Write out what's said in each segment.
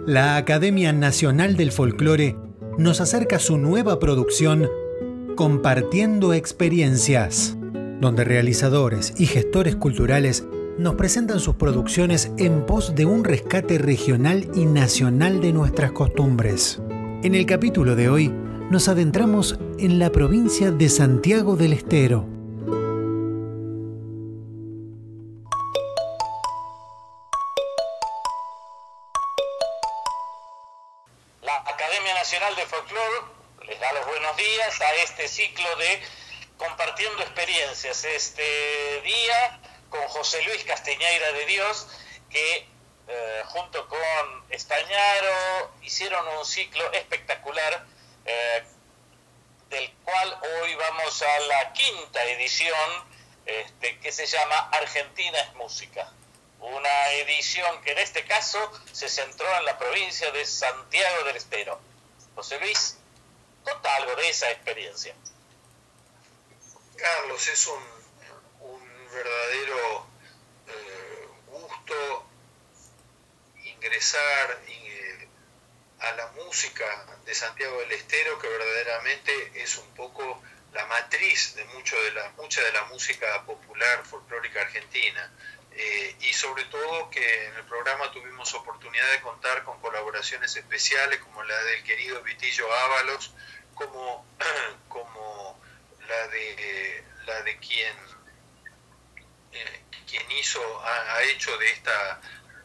la Academia Nacional del Folclore nos acerca su nueva producción Compartiendo Experiencias, donde realizadores y gestores culturales nos presentan sus producciones en pos de un rescate regional y nacional de nuestras costumbres. En el capítulo de hoy nos adentramos en la provincia de Santiago del Estero. La Academia Nacional de Folclore les da los buenos días a este ciclo de Compartiendo Experiencias. Este día con José Luis Castiñeira de Dios, que junto con Estañaro hicieron un ciclo espectacular, del cual hoy vamos a la quinta edición, que se llama Argentina es Música. Una edición que en este caso se centró en la provincia de Santiago del Estero. José Luis, contá algo de esa experiencia. Carlos, es un verdadero gusto ingresar a la música de Santiago del Estero, que verdaderamente es un poco la matriz de mucha de la música popular folclórica argentina. Y sobre todo que en el programa tuvimos oportunidad de contar con colaboraciones especiales como la del querido Vitillo Ábalos, como la de quien ha hecho de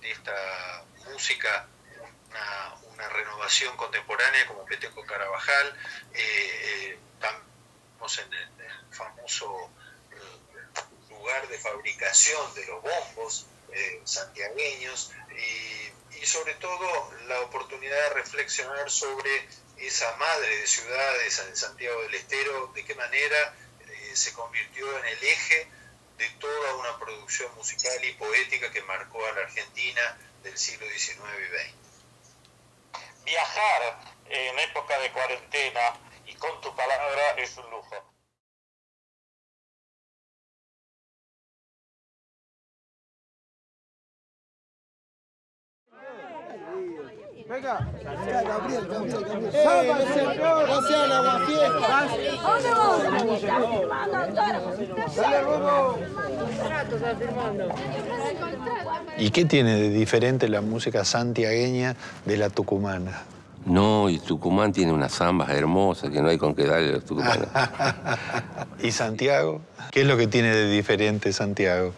esta música una renovación contemporánea, como Peteco Carabajal. Estamos en el famoso lugar de fabricación de los bombos santiagueños, y sobre todo la oportunidad de reflexionar sobre esa madre de ciudades en Santiago del Estero, de qué manera se convirtió en el eje de toda una producción musical y poética que marcó a la Argentina del siglo XIX y XX. Viajar en época de cuarentena y con tu palabra es un lujo. Venga, Gabriel. ¡Salva, señor! ¡No sea la fiesta! ¿Y qué tiene de diferente la música santiagueña de la tucumana? No, y Tucumán tiene unas zambas hermosas que no hay con qué darle a los tucumanos. ¿Y Santiago? ¿Qué es lo que tiene de diferente Santiago?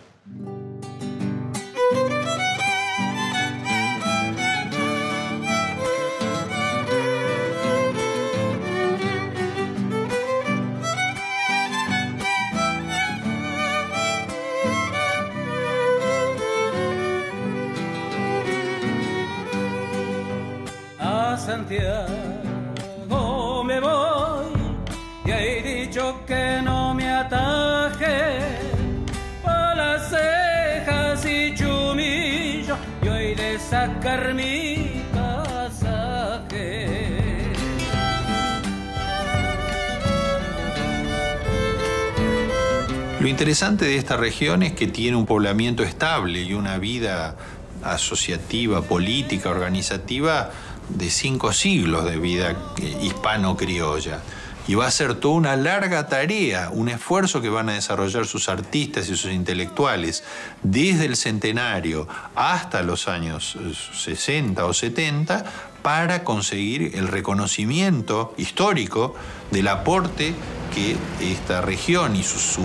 Santiago me voy y he dicho que no me ataje pa' las cejas y chumillo y hoy de sacar mi pasaje. Lo interesante de esta región es que tiene un poblamiento estable y una vida asociativa, política, organizativa de 5 siglos de vida hispano-criolla. Y va a ser toda una larga tarea, un esfuerzo que van a desarrollar sus artistas y sus intelectuales desde el centenario hasta los años 60 o 70 para conseguir el reconocimiento histórico del aporte que esta región y sus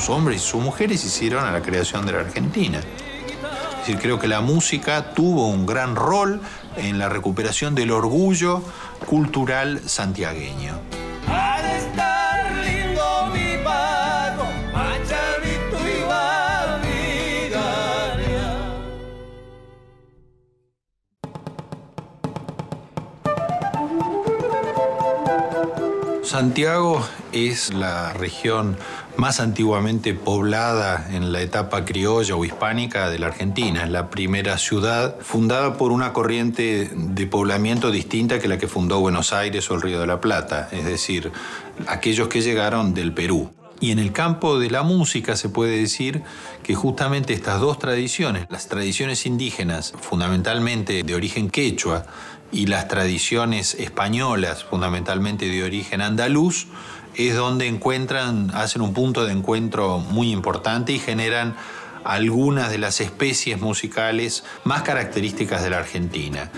hombres y sus mujeres hicieron a la creación de la Argentina. Es decir, creo que la música tuvo un gran rol en la recuperación del orgullo cultural santiagueño. Ha de estar lindo mi pago, Machavito y Babigaria. Santiago es la región más antiguamente poblada en la etapa criolla o hispánica de la Argentina. Es la primera ciudad fundada por una corriente de poblamiento distinta que la que fundó Buenos Aires o el Río de la Plata, es decir, aquellos que llegaron del Perú. Y en el campo de la música se puede decir que justamente estas dos tradiciones, las tradiciones indígenas fundamentalmente de origen quechua y las tradiciones españolas fundamentalmente de origen andaluz, es donde hacen un punto de encuentro muy importante y generan algunas de las especies musicales más características de la Argentina,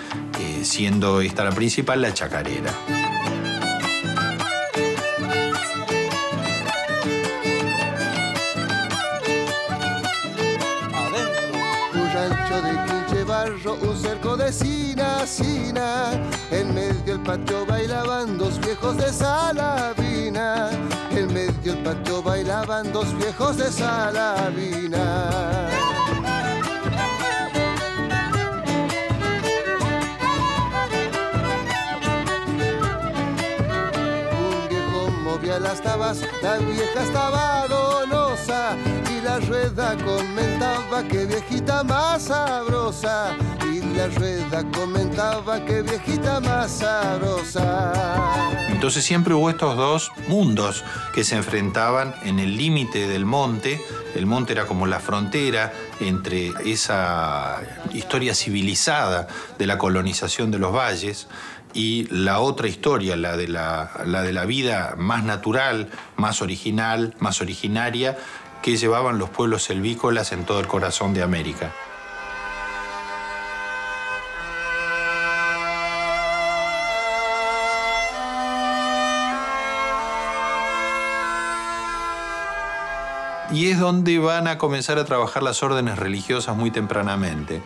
siendo esta la principal, la chacarera. Un cerco de Sina, en medio del patio bailaban dos viejos de Salavina, en medio del patio bailaban dos viejos de Salavina. Un viejo movía las tabas, la vieja estaba donosa, y la rueda comentaba que viejita más sabrosa, y la rueda comentaba que viejita más sabrosa. Entonces siempre hubo estos dos mundos que se enfrentaban en el límite del monte. El monte era como la frontera entre esa historia civilizada de la colonización de los valles y la otra historia, la de la vida más natural, más original, más originaria, que llevaban los pueblos selvícolas en todo el corazón de América. Y es donde van a comenzar a trabajar las órdenes religiosas muy tempranamente.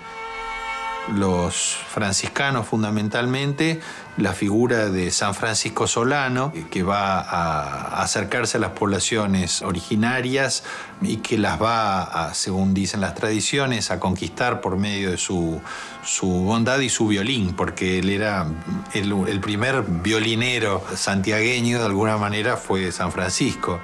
Los franciscanos fundamentalmente, la figura de San Francisco Solano, que va a acercarse a las poblaciones originarias y que las va, según dicen las tradiciones, a conquistar por medio de su bondad y su violín, porque él era el primer violinero santiagueño, de alguna manera fue San Francisco.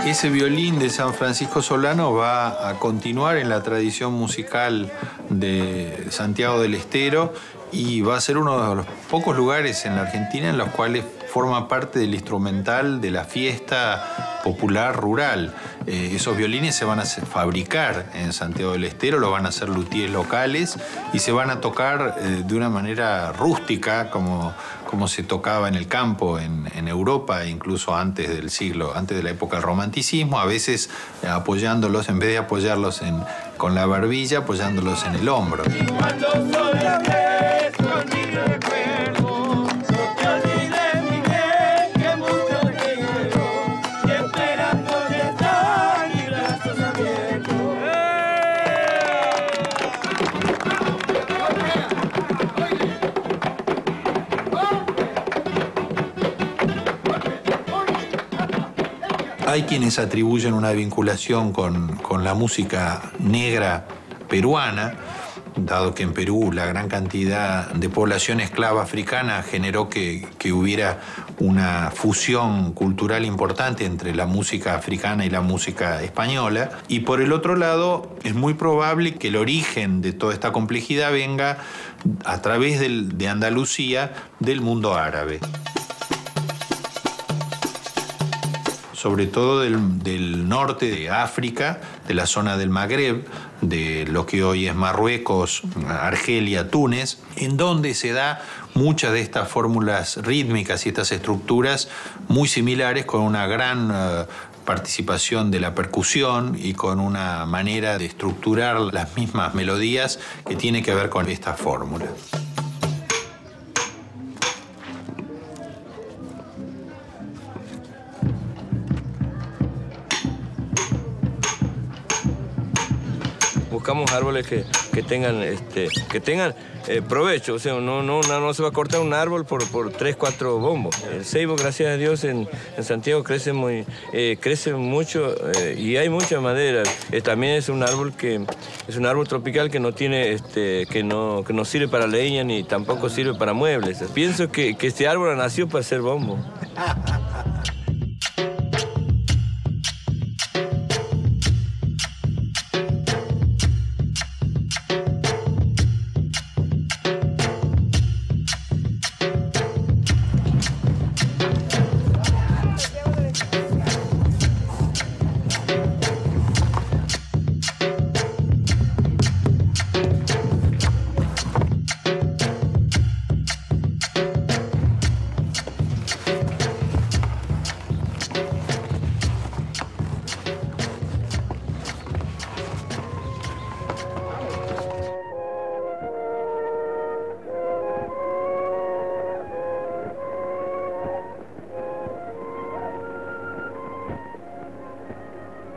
Ese violín de San Francisco Solano va a continuar en la tradición musical de Santiago del Estero y va a ser uno de los pocos lugares en la Argentina en los cuales forma parte del instrumental de la fiesta popular rural. Esos violines se van a fabricar en Santiago del Estero, lo van a hacer luthiers locales y se van a tocar de una manera rústica, como se tocaba en el campo en Europa, incluso antes de la época del romanticismo, a veces apoyándolos, en vez de apoyarlos con la barbilla, apoyándolos en el hombro. Hay quienes atribuyen una vinculación con la música negra peruana, dado que en Perú la gran cantidad de población esclava africana generó que hubiera una fusión cultural importante entre la música africana y la música española. Y por el otro lado, es muy probable que el origen de toda esta complejidad venga a través de Andalucía, del mundo árabe. Sobre todo del norte de África, de la zona del Magreb, de lo que hoy es Marruecos, Argelia, Túnez, en donde se da muchas de estas fórmulas rítmicas y estas estructuras muy similares, con una gran participación de la percusión y con una manera de estructurar las mismas melodías que tiene que ver con esta fórmula. Buscamos árboles que tengan provecho, o sea, no se va a cortar un árbol por 3, 4 bombos. El ceibo, gracias a Dios, en Santiago crece mucho y hay mucha madera. También es un árbol tropical que no tiene, que no sirve para leña ni tampoco sirve para muebles. Pienso que este árbol nació para ser bombo.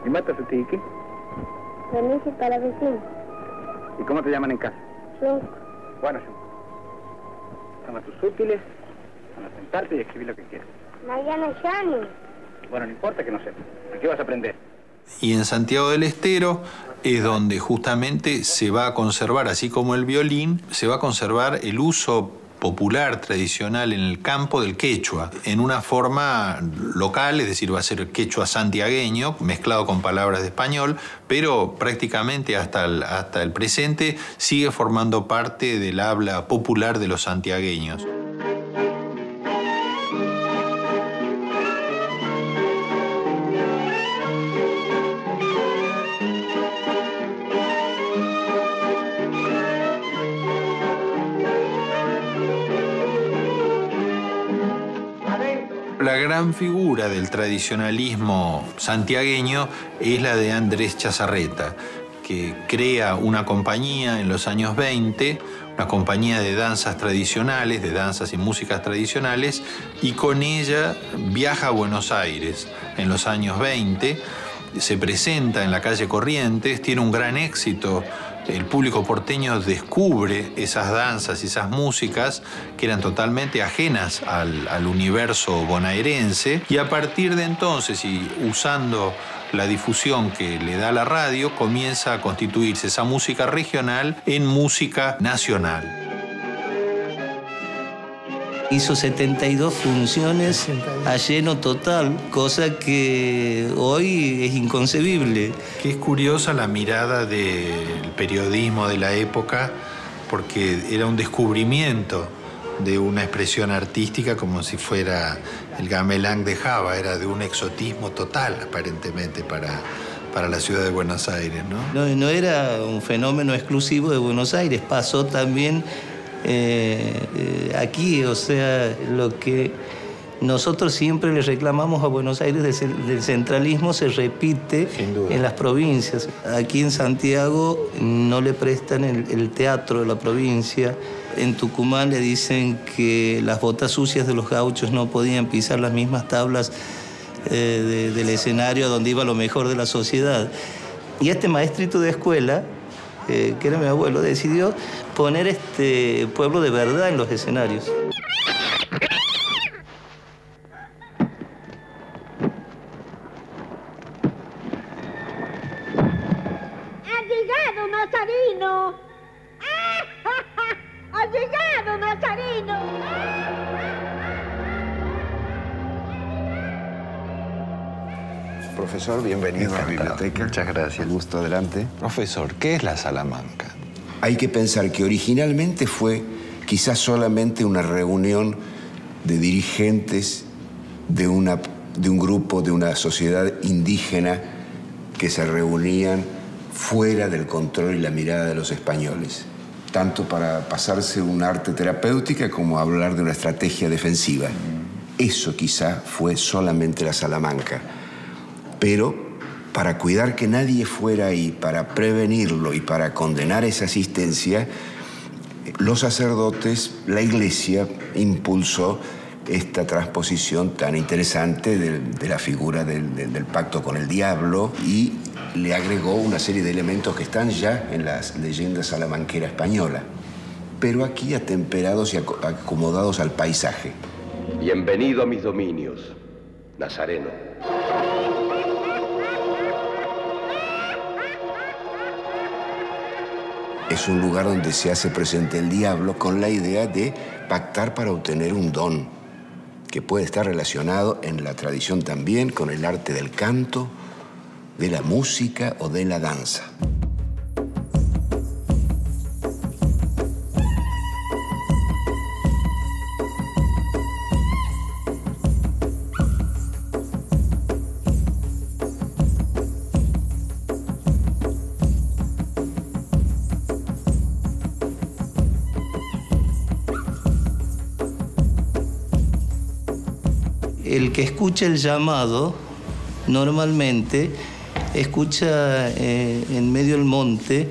¿Y matas a ti qué? Permiso para vecino. ¿Y cómo te llaman en casa? Junco. Bueno, Junco. Toma tus útiles, van a sentarte y escribir lo que quieras. Mariana Shani. Bueno, no importa que no sepas. Aquí vas a aprender. Y en Santiago del Estero es donde justamente se va a conservar, así como el violín, se va a conservar el uso popular, tradicional en el campo del quechua, en una forma local, es decir, va a ser quechua santiagueño, mezclado con palabras de español, pero prácticamente hasta el presente sigue formando parte del habla popular de los santiagueños. La gran figura del tradicionalismo santiagueño es la de Andrés Chazarreta, que crea una compañía en los años 20, una compañía de danzas tradicionales, de danzas y músicas tradicionales, y con ella viaja a Buenos Aires en los años 20, se presenta en la calle Corrientes, tiene un gran éxito. El público porteño descubre esas danzas y esas músicas que eran totalmente ajenas al universo bonaerense, y a partir de entonces, y usando la difusión que le da la radio, comienza a constituirse esa música regional en música nacional. Hizo 72 funciones a lleno total, cosa que hoy es inconcebible. Que es curiosa la mirada del periodismo de la época, porque era un descubrimiento de una expresión artística como si fuera el gamelán de Java, era de un exotismo total aparentemente para la ciudad de Buenos Aires, ¿no? No era un fenómeno exclusivo de Buenos Aires, pasó también aquí, o sea, lo que nosotros siempre le reclamamos a Buenos Aires del centralismo se repite en las provincias. Aquí en Santiago no le prestan el teatro de la provincia. En Tucumán le dicen que las botas sucias de los gauchos no podían pisar las mismas tablas del escenario donde iba lo mejor de la sociedad. Y este maestrito de escuela, que era mi abuelo, decidió poner este pueblo de verdad en los escenarios. ¡Ha llegado Nazarino! ¡Ha llegado Nazarino! Profesor, bienvenido a la biblioteca. Muchas gracias. Gusto, adelante. Profesor, ¿qué es la Salamanca? Hay que pensar que originalmente fue quizás solamente una reunión de dirigentes de un grupo, de una sociedad indígena que se reunían fuera del control y la mirada de los españoles, tanto para pasarse un arte terapéutica como hablar de una estrategia defensiva. Eso quizá fue solamente la Salamanca. Pero para cuidar que nadie fuera ahí, para prevenirlo y para condenar esa asistencia, los sacerdotes, la Iglesia, impulsó esta transposición tan interesante de la figura del pacto con el diablo y le agregó una serie de elementos que están ya en las leyendas salamanquera española, pero aquí atemperados y acomodados al paisaje. Bienvenido a mis dominios, Nazareno. Es un lugar donde se hace presente el diablo con la idea de pactar para obtener un don, que puede estar relacionado en la tradición también con el arte del canto, de la música o de la danza. El que escucha el llamado, normalmente escucha en medio del monte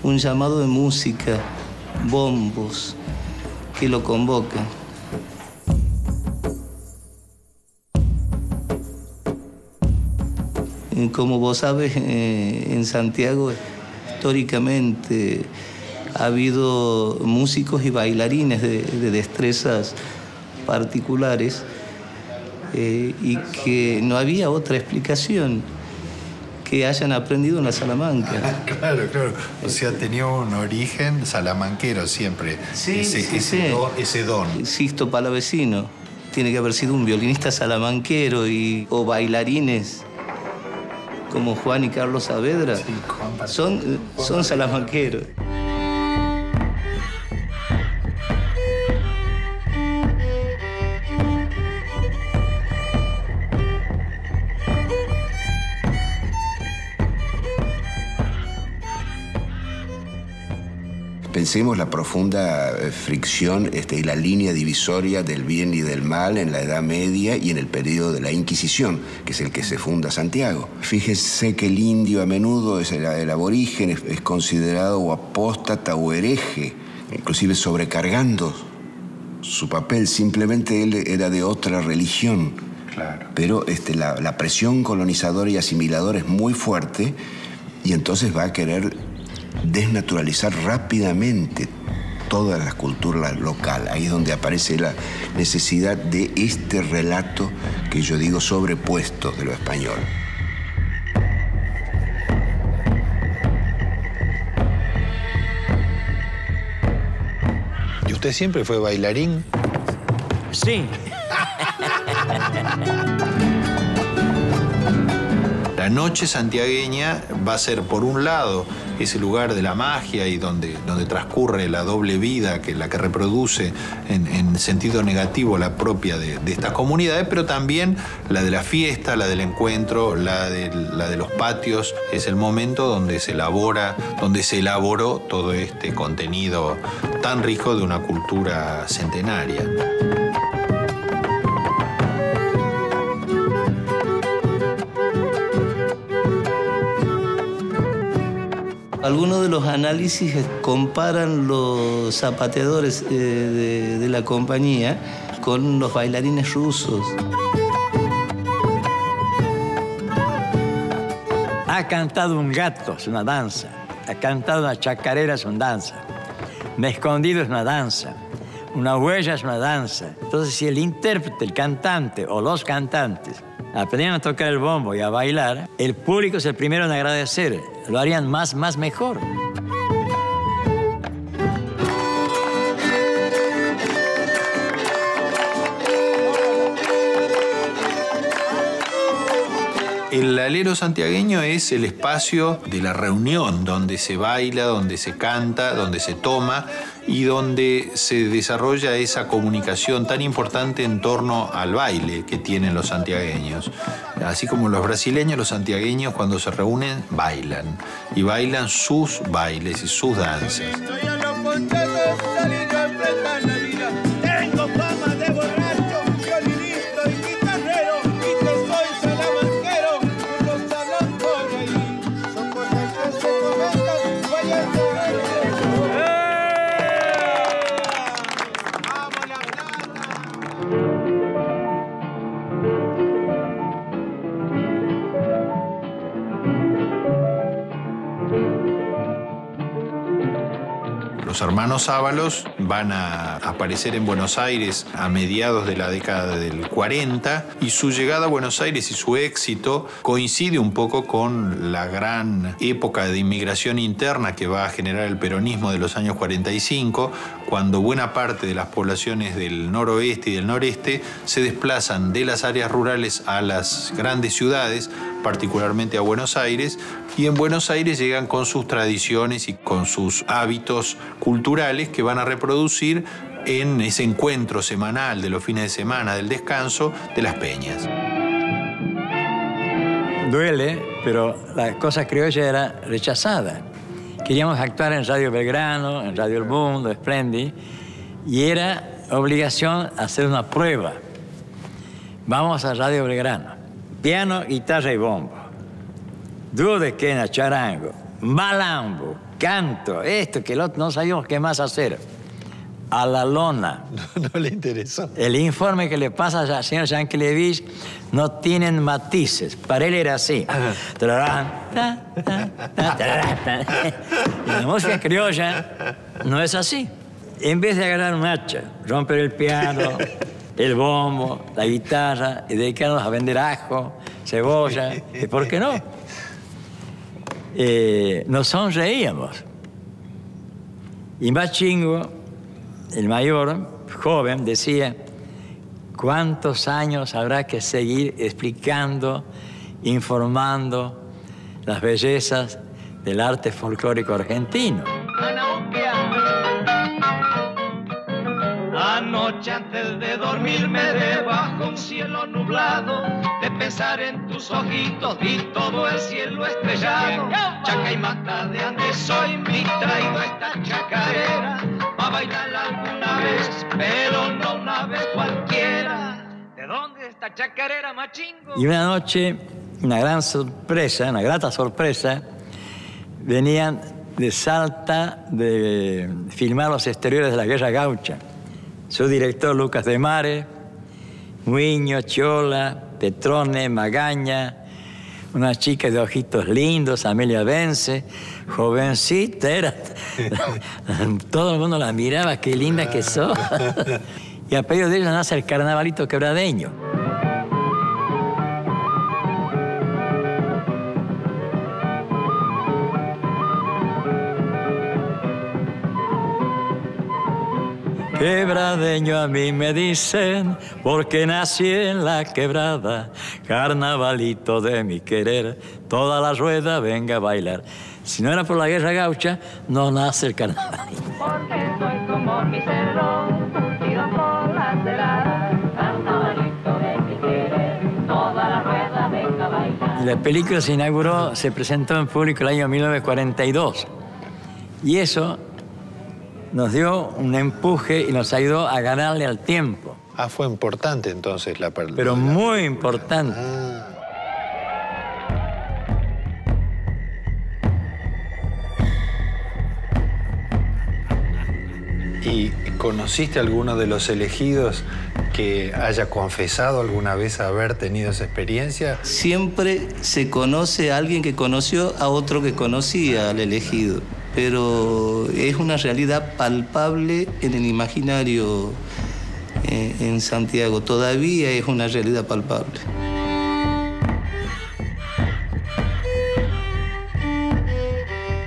un llamado de música, bombos, que lo convocan. Como vos sabes, en Santiago históricamente ha habido músicos y bailarines de destrezas particulares y que no había otra explicación que hayan aprendido en la Salamanca. Claro, claro. O sea, tenía un origen salamanquero siempre. Sí, ese don. Sixto Palavecino tiene que haber sido un violinista salamanquero o bailarines como Juan y Carlos Saavedra. Sí, son salamanqueros. Pensemos la profunda fricción y la línea divisoria del bien y del mal en la Edad Media y en el periodo de la Inquisición, que es el que se funda Santiago. Fíjese que el indio a menudo, el aborigen, es considerado o apóstata o hereje, inclusive sobrecargando su papel. Simplemente él era de otra religión. Claro. Pero la presión colonizadora y asimiladora es muy fuerte y entonces va a querer desnaturalizar rápidamente toda la cultura local. Ahí es donde aparece la necesidad de este relato que yo digo sobrepuesto de lo español. ¿Y usted siempre fue bailarín? Sí. La noche santiagueña va a ser, por un lado, ese lugar de la magia y donde transcurre la doble vida, la que reproduce en sentido negativo la propia de estas comunidades, pero también la de la fiesta, la del encuentro, la de los patios. Es el momento donde se elaboró todo este contenido tan rico de una cultura centenaria. Algunos de los análisis comparan los zapateadores de la compañía con los bailarines rusos. Ha cantado un gato, es una danza. Ha cantado una chacarera, es una danza. Me he escondido, es una danza. Una huella es una danza. Entonces, si el intérprete, el cantante o los cantantes aprendieran a tocar el bombo y a bailar, el público es el primero en agradecer. Lo harían más mejor. El alero santiagueño es el espacio de la reunión, donde se baila, donde se canta, donde se toma y donde se desarrolla esa comunicación tan importante en torno al baile que tienen los santiagueños. Así como los brasileños, los santiagueños cuando se reúnen bailan y bailan sus bailes y sus danzas. Los hermanos Ábalos van a aparecer en Buenos Aires a mediados de la década del 40 y su llegada a Buenos Aires y su éxito coincide un poco con la gran época de inmigración interna que va a generar el peronismo de los años 45, cuando buena parte de las poblaciones del noroeste y del noreste se desplazan de las áreas rurales a las grandes ciudades, particularmente a Buenos Aires, y en Buenos Aires llegan con sus tradiciones y con sus hábitos culturales que van a reproducir en ese encuentro semanal de los fines de semana del descanso de las peñas. Duele, pero la cosa criolla era rechazada. Queríamos actuar en Radio Belgrano, en Radio El Mundo, Splendid, y era obligación hacer una prueba. Vamos a Radio Belgrano. Piano, guitarra y bombo. Dúo de quena, charango, malambo, canto, esto, que el otro, no sabíamos qué más hacer. a la lona. No le interesó. El informe que le pasa al señor Yankelevich no tienen matices. Para él era así. Y la música criolla no es así. En vez de agarrar un hacha, romper el piano, el bombo, la guitarra y dedicarnos a vender ajo, cebolla, ¿y por qué no? Nos sonreíamos. Y Machingo, el mayor, joven, decía, ¿cuántos años habrá que seguir explicando, informando las bellezas del arte folclórico argentino? Anoche antes de dormirme debajo un cielo nublado, de pensar en tus ojitos y todo el cielo estrellado. Chaca y mata de Andes soy mi traído esta chacarera, a bailar alguna vez, pero no una vez cualquiera. ¿De dónde esta chacarera, Machingo? Y una noche, una gran sorpresa, una grata sorpresa, venían de Salta de filmar los exteriores de la Guerra Gaucha. Su director Lucas de Mare, Muiño, Chiola, Petrone, Magaña, una chica de ojitos lindos, Amelia Vence, jovencita, era. Todo el mundo la miraba, qué linda que sos. Y a pedido de ella nace el carnavalito quebradeño. Quebradeño a mí me dicen, porque nací en la quebrada, carnavalito de mi querer, toda la rueda venga a bailar. Si no era por la guerra gaucha, no nace el carnavalito. Porque soy como mi cerro, curtido por la celada, carnavalito de mi querer, toda la rueda venga a bailar. La película se inauguró, se presentó en público el año 1942. Y eso nos dio un empuje y nos ayudó a ganarle al tiempo. Ah, fue importante entonces la película. Pero muy importante. ¿Y conociste a alguno de los elegidos que haya confesado alguna vez haber tenido esa experiencia? Siempre se conoce a alguien que conoció a otro que conocía al elegido, pero es una realidad palpable en el imaginario en Santiago. Todavía es una realidad palpable.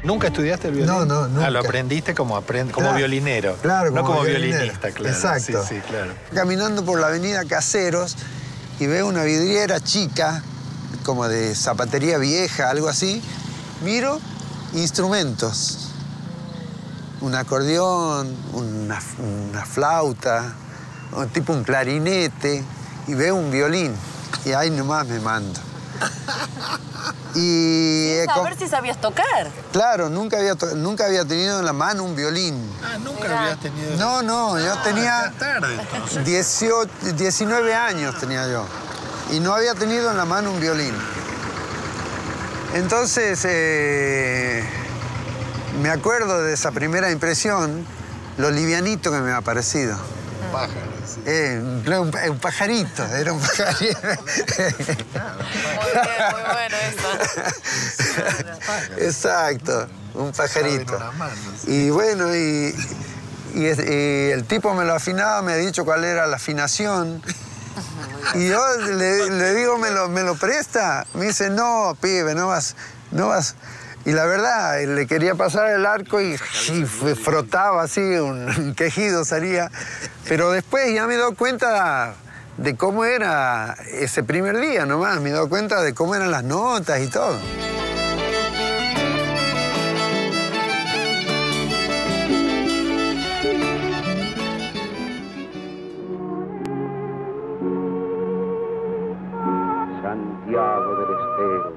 ¿Nunca estudiaste el violín? No, nunca. Ah, lo aprendiste como Claro, violinero. Claro, no como violinero. violinista, claro. Exacto. Sí, claro. Caminando por la avenida Caseros y veo una vidriera chica, como de zapatería vieja, algo así. Miro instrumentos. Un acordeón, una flauta, tipo un clarinete, y veo un violín. Y ahí nomás me mando. Y Sin saber si sabías tocar. Claro, nunca había tenido en la mano un violín. Ah, nunca habías tenido. No, yo tenía tarde, entonces. 19 años tenía yo. Y no había tenido en la mano un violín. Entonces, me acuerdo de esa primera impresión, lo livianito que me ha parecido. Pájaro, sí. Un pajarito, era un pajarito. Muy bueno eso. Exacto, un pajarito. Y bueno, y el tipo me lo afinaba, me ha dicho cuál era la afinación. Y yo le digo, ¿me lo presta? Me dice, no, pibe, no vas. Y la verdad, le quería pasar el arco y frotaba así, un quejido salía. Pero después ya me he dado cuenta de cómo era ese primer día nomás. Me he dado cuenta de cómo eran las notas y todo. Santiago del Estero,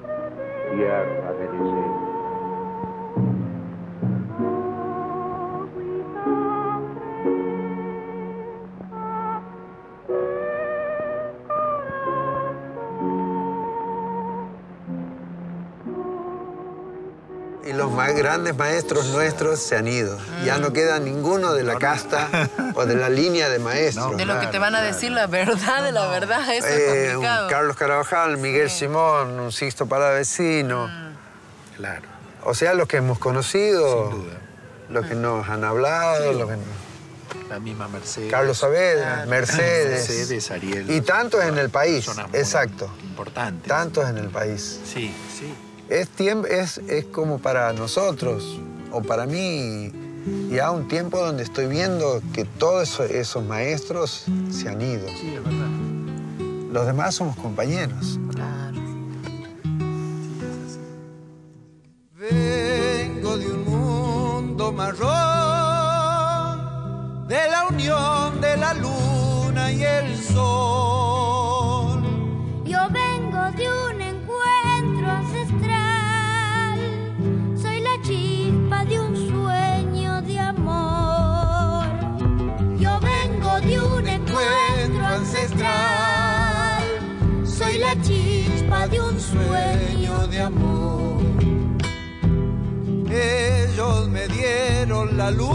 tierra del deseo. Y los más grandes maestros nuestros se han ido. Ya no queda ninguno de la casta o de la línea de maestros. De lo que te van a decir la verdad de la verdad, eso es complicado. Un Carlos Carabajal, Miguel Simón, un Sixto Palavecino. Claro. O sea, los que hemos conocido, los que nos han hablado, los que... La misma Mercedes. Carlos Saavedra, Mercedes, Ariel. Y tantos en el país, exacto. Importante. Tantos en el país. Sí, sí. Es como para nosotros, o para mí, ya un tiempo donde estoy viendo que todos esos maestros se han ido. Sí, es verdad. Los demás somos compañeros. Claro. Vengo de un mundo marrón, de la unión de la luna y el sol. Yo vengo de un encuentro ancestral, soy la chispa de un sueño de amor. Yo vengo de un encuentro ancestral, soy la chispa de un sueño de amor. Ellos me dieron la luz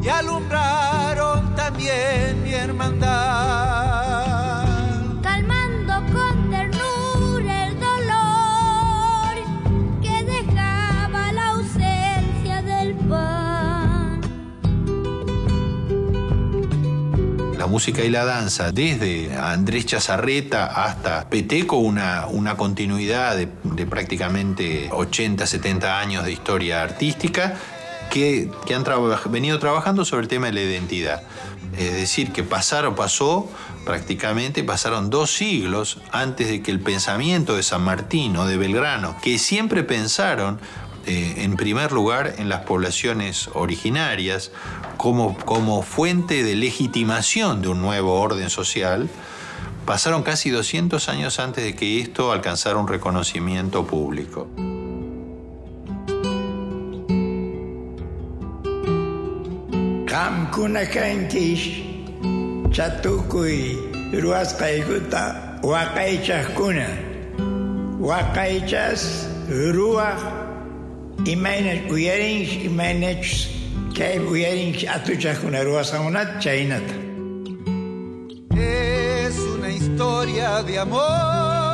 y alumbraron también mi hermandad, calmando con ternura el dolor que dejaba la ausencia del pan. La música y la danza, desde Andrés Chazarreta hasta Peteco, una continuidad de prácticamente 80, 70 años de historia artística que han venido trabajando sobre el tema de la identidad. Es decir, que pasaron 2 siglos antes de que el pensamiento de San Martín o de Belgrano, que siempre pensaron en primer lugar en las poblaciones originarias como fuente de legitimación de un nuevo orden social, pasaron casi 200 años antes de que esto alcanzara un reconocimiento público. Qamkuna kankish chatukuy ruwasqaykuta waqaychaqkuna waqaychas ruwaq imaynash uyarinch imaynash kay uyarinch atuchaqkuna ruwasqamunata chaynata. Es una historia de amor